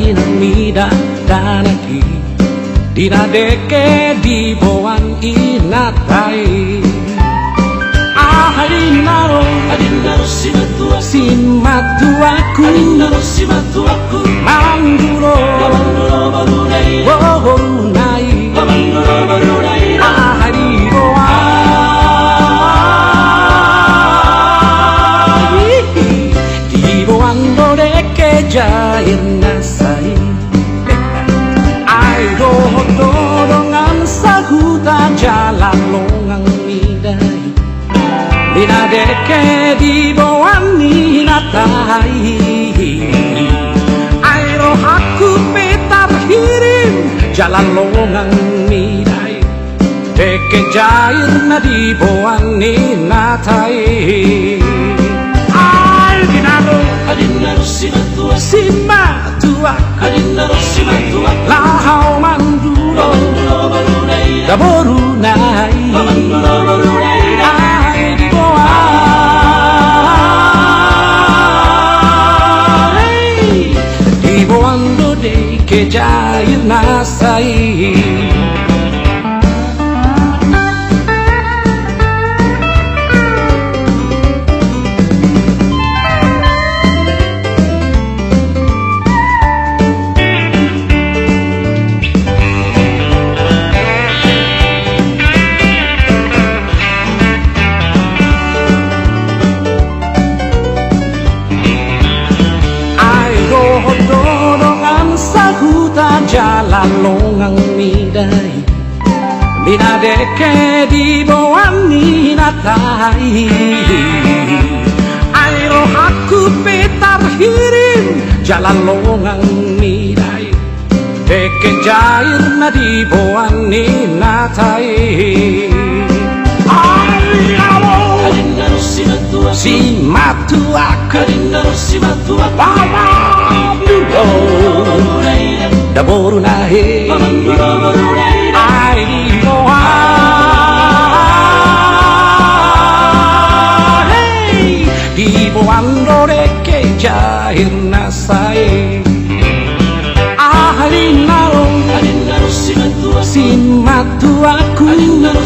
inamida danaki dinadeke di boan inatai Adinaro simatuaku Manduro barunai Aharigo Dibo andore ke jair nasai Airo dorongan sahuta jalan longang midai Dinadeke di bawah ninatai Airo aku petar hirim jalan longang midai Deke jair na di bawah ninatai Adinaro simatuak Lahau manduro Daborunai ke jair nasai jalan longang midai Dinadeke di bawah ninatai Airo aku petar hirim jalan longang midai Deke jair na di bawah ninatai Adinaro simatuak Daborunai Airigo Dibo andore ke jair nasai Arinaro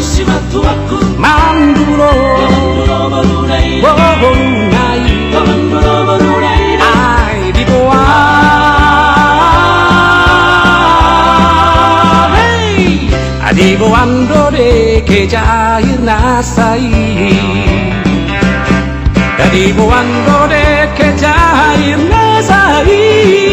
simatuaku Manduro Borunai Dibo andore ke jair nasai Dibo andore ke jair nasai